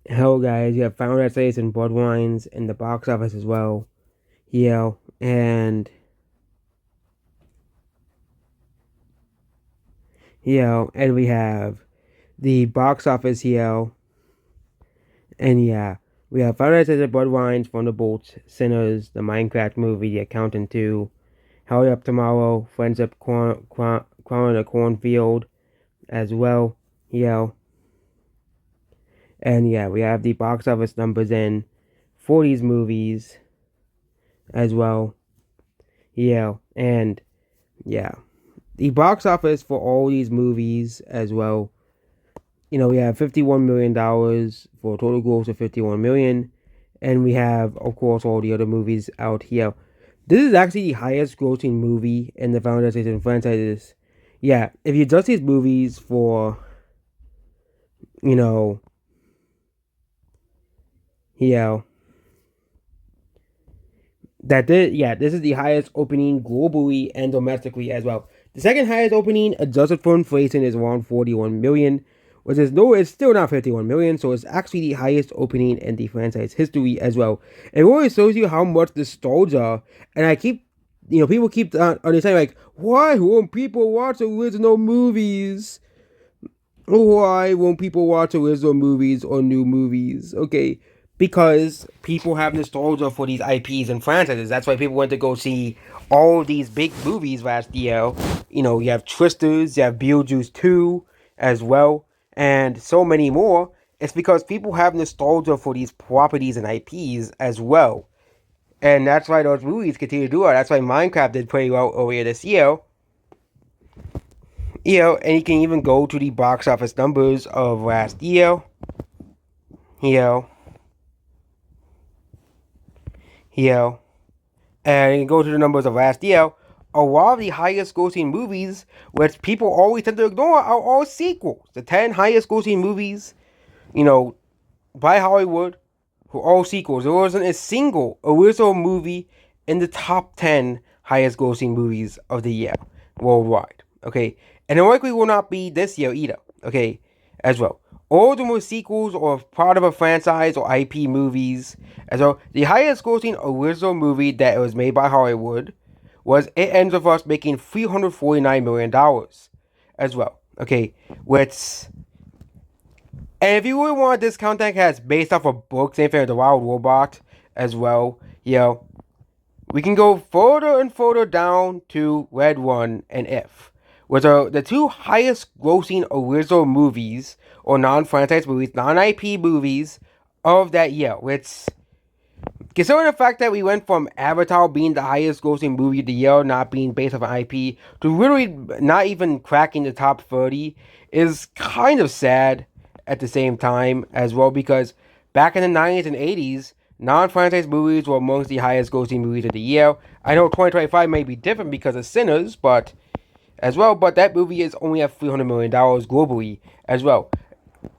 Hello guys, you have Final Essays and Bloodlines in the box office as well. And and we have the box office here, and we have Final Essays and Bloodlines, Thunderbolts, Sinners, the Minecraft movie, The Accountant 2, Hurry Up Tomorrow, Friends Up Corn in the Cornfield as well. Yeah, and we have the box office numbers in for these movies as well. And yeah. The box office for all these movies as well. We have $51 million for a total gross of 51 million, and we have, of course, all the other movies out here. This is actually the highest grossing movie in the Final Destination franchises. Yeah, if you adjust these movies for, you know, yeah, this is the highest opening globally and domestically as well. The second highest opening adjusted for inflation is around 41 million, which is no, it's still not 51 million, so it's actually the highest opening in the franchise history as well. It really shows you how much nostalgia, and people keep understanding like, why won't people watch original movies? Why won't people watch original movies or new movies? Okay, because people have nostalgia for these IPs and franchises. That's why people went to go see all these big movies last year. You have Twisters, you have Beetlejuice 2 as well, and so many more. It's because people have nostalgia for these properties and IPs as well. And that's why those movies continue to do it. That's why Minecraft did pretty well earlier this year. And you can even go to the box office numbers of last year. You know, you know, and you go to the numbers of last year. A lot of the highest grossing movies, which people always tend to ignore, are all sequels. The 10 highest grossing movies, by Hollywood, were all sequels. There wasn't a single original movie in the top 10 highest grossing movies of the year worldwide. Okay, and it likely will not be this year either. Okay, as well. All of them were sequels or part of a franchise or IP movies. As well, the highest grossing original movie that was made by Hollywood was It Ends With Us, making $349 million as well. Okay, which, and if you really want to discount that, it's based off a book, same thing as The Wild Robot as well. We can go further and further down to Red One and If, which are the two highest grossing original movies or non-franchise movies, non-IP movies of that year. Which, considering the fact that we went from Avatar being the highest grossing movie of the year, not being based off an IP, to really not even cracking the top 30, is kind of sad at the same time as well, because back in the 90s and 80s, non-franchise movies were amongst the highest grossing movies of the year. I know 2025 may be different because of Sinners, but that movie is only at $300 million globally as well.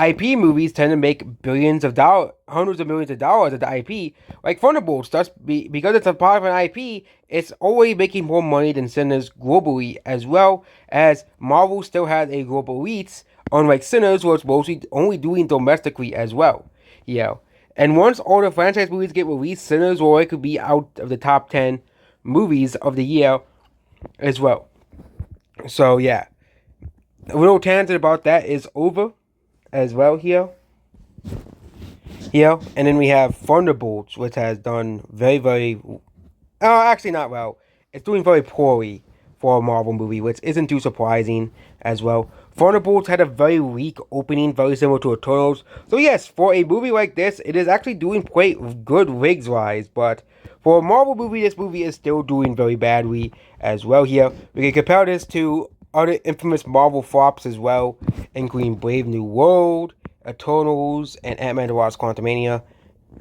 IP movies tend to make billions of dollars, hundreds of millions of dollars at the IP. Like Thunderbolts, because it's a part of an IP, it's always making more money than Sinners globally, as well as Marvel still has a global reach, unlike Sinners, who it's mostly only doing domestically as well. Yeah. And once all the franchise movies get released, Sinners will likely be out of the top 10 movies of the year as well. So, yeah. A little tangent about that is over as well here. And then we have Thunderbolts, which has done very, very, actually not well. It's doing very poorly for a Marvel movie, which isn't too surprising as well. Thunderbolts had a very weak opening, very similar to Eternals. So yes, for a movie like this, it is actually doing quite good rigs-wise, but for a Marvel movie, this movie is still doing very badly as well here. We can compare this to other infamous Marvel flops as well, including Brave New World, Eternals, and Ant-Man the Wasp Quantumania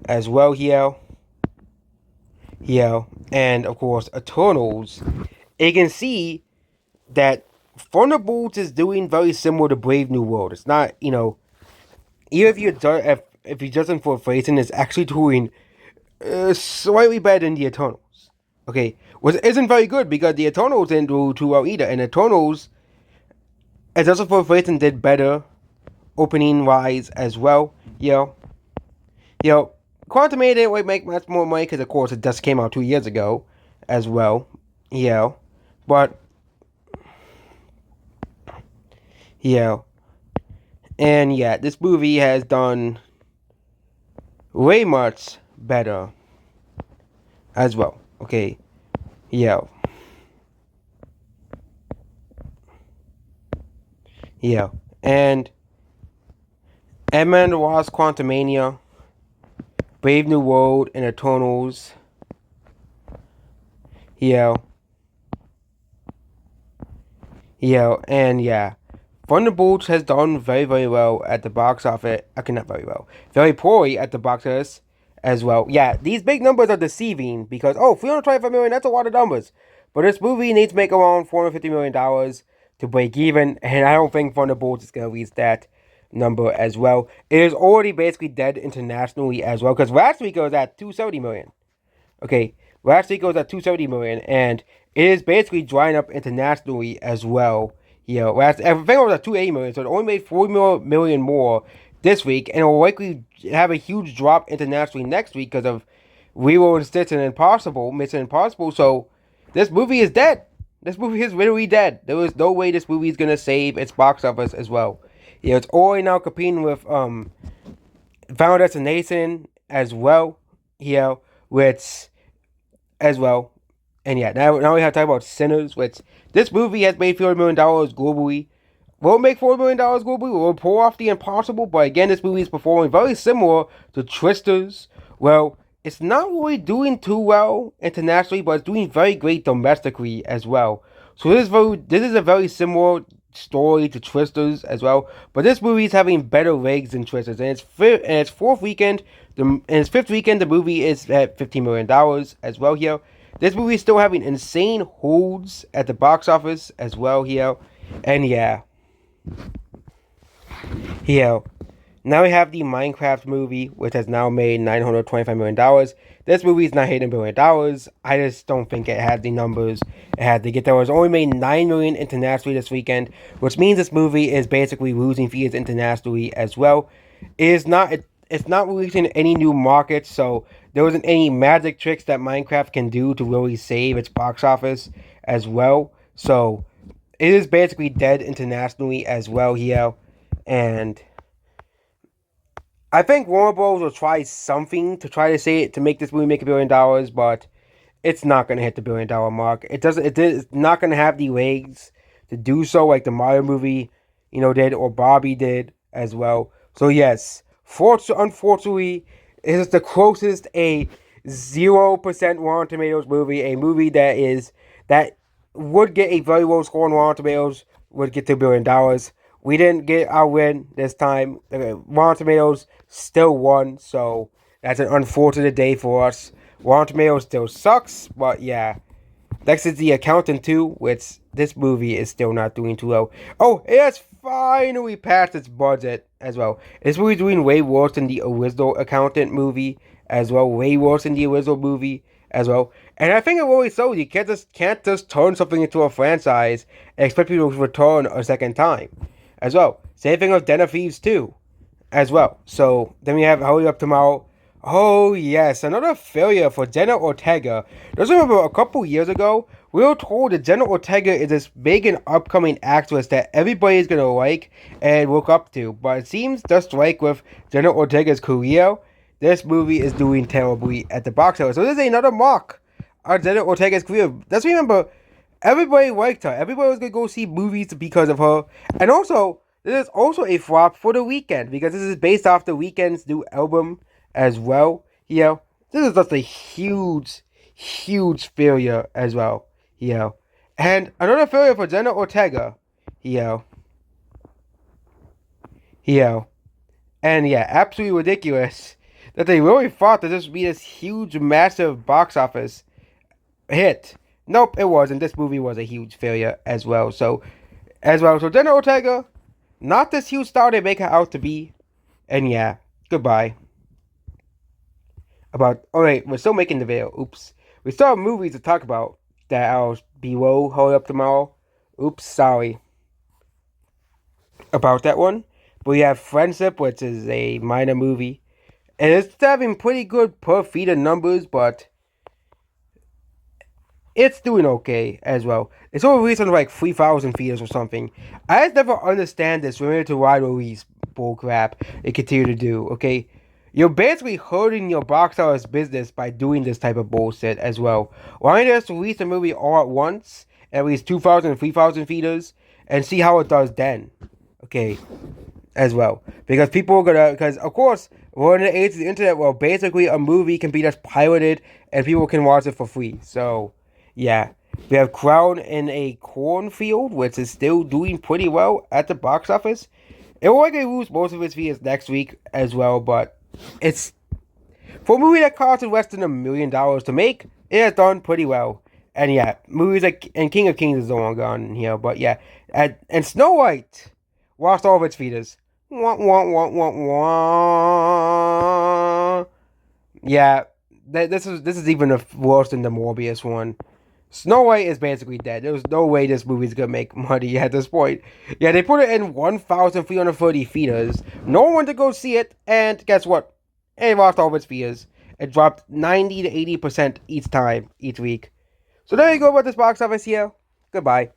as well here. And of course, Eternals. You can see that Thunderbolts is doing very similar to Brave New World. It's not, even if you're judging for inflation, it's actually doing slightly better than the Eternals. Okay, which isn't very good because the Eternals didn't do too well either, and Eternals, as also for inflation, did better opening wise as well. You know, Quantumania didn't really make much more money because, of course, it just came out 2 years ago as well. You know, but, you know, and yeah, this movie has done way much better as well. Okay, yeah, yeah, and Ant-Man and the Wasp: Quantumania, Brave New World, and Eternals. Yeah, yeah, and yeah, Thunderbolts has done very, very well at the box office. Okay, not very well, very poorly at the box office as well. Yeah, these big numbers are deceiving because $325 million, that's a lot of numbers. But this movie needs to make around $450 million to break even, and I don't think Thunderbolts is gonna reach that number as well. It is already basically dead internationally as well because last week it was at 270 million. Okay, last week it was at 270 million, and it is basically drying up internationally as well. I think it was at 280 million, so it only made 40 million more this week, and it will likely have a huge drop internationally next week because of Lilo and Stitch and Mission Impossible. So this movie is dead. This movie is literally dead. There is no way this movie is gonna save its box office as well. It's already now competing with Final Destination as well. Which as well. And yeah, now we have to talk about Sinners, which this movie has made $400 million globally. Will it make $400 million globally? Will it pull off the impossible? But again, this movie is performing very similar to Twisters. Well, it's not really doing too well internationally, but it's doing very great domestically as well. So this is a very similar story to Twisters as well. But this movie is having better legs than Twisters. And its fourth weekend, in its fifth weekend, the movie is at $15 million as well here. This movie is still having insane holds at the box office as well here. And yeah. Here. Now we have the Minecraft movie, which has now made $925 million. This movie is not hitting $1 billion. I just don't think it had the numbers it had to get there. It was only made $9 million internationally this weekend, which means this movie is basically losing fees internationally as well. It's not releasing any new markets, so there wasn't any magic tricks that Minecraft can do to really save its box office as well. So it is basically dead internationally as well here, and I think Warner Bros. Will try something to try to say it to make this movie make $1 billion, but it's not going to hit the $1 billion mark. It's not going to have the legs to do so like the Mario movie, did, or Barbie did as well. So yes, unfortunately, it is the closest a 0% Rotten Tomatoes movie, a movie that would get a very low score on Rotten Tomatoes, would get to $1 billion. We didn't get our win this time. Rotten Tomatoes still won, so that's an unfortunate day for us. Rotten Tomatoes still sucks, but yeah. Next is The Accountant 2, which this movie is still not doing too well. Oh, it has finally passed its budget as well. This movie is doing way worse than the original Accountant movie as well. Way worse than the original movie as well. And I think it really shows you can't just turn something into a franchise and expect people to return a second time as well. Same thing with Den of Thieves 2 as well. So then we have Hurry Up Tomorrow. Oh yes, another failure for Jenna Ortega. Just remember a couple years ago, we were told that Jenna Ortega is this big and upcoming actress that everybody is gonna like and look up to. But it seems just like with Jenna Ortega's career, this movie is doing terribly at the box office. So this is another mark on Jenna Ortega's career. Just remember, everybody liked her. Everybody was gonna go see movies because of her. And also, this is also a flop for The Weeknd because this is based off The Weeknd's new album as well. This is just a huge, huge failure as well. And another failure for Jenna Ortega. You know. And yeah, absolutely ridiculous that they really thought that this would be this huge, massive box office hit. Nope, it wasn't. This movie was a huge failure as well. So Jenna Ortega, not this huge star they make her out to be. And yeah, goodbye. We're still making the video. Oops. We still have movies to talk about that I'll below Hurry Up Tomorrow. Oops, sorry about that one. But we have Friendship, which is a minor movie And it's having pretty good per feeder numbers, but it's doing okay as well. It's only released on like 3,000 feeders or something. I just never understand this related to wide release bullcrap they continue to do, okay? You're basically hurting your box office business by doing this type of bullshit as well. Why don't you just release a movie all at once, at least 2,000, 3,000 feeders, and see how it does then, okay? As well. Because people are gonna, because of course, we're in the age of the internet where basically a movie can be just pirated and people can watch it for free. So, yeah. We have Crown in a Cornfield, which is still doing pretty well at the box office. It will likely lose most of its viewers next week as well, but it's for a movie that costed less than $1 million to make, it has done pretty well. And yeah, movies like and King of Kings is the one gone here, but yeah, and Snow White lost all of its feeders. Wah, wah, wah, wah, wah. Yeah, this is even worse than the Morbius one. Snow White is basically dead. There's no way this movie's gonna make money at this point. Yeah, they put it in 1,330 feeders. No one wanted to go see it, and guess what? It lost all of its feeders. It dropped 90 to 80% each time, each week. So there you go about this box office here. Goodbye.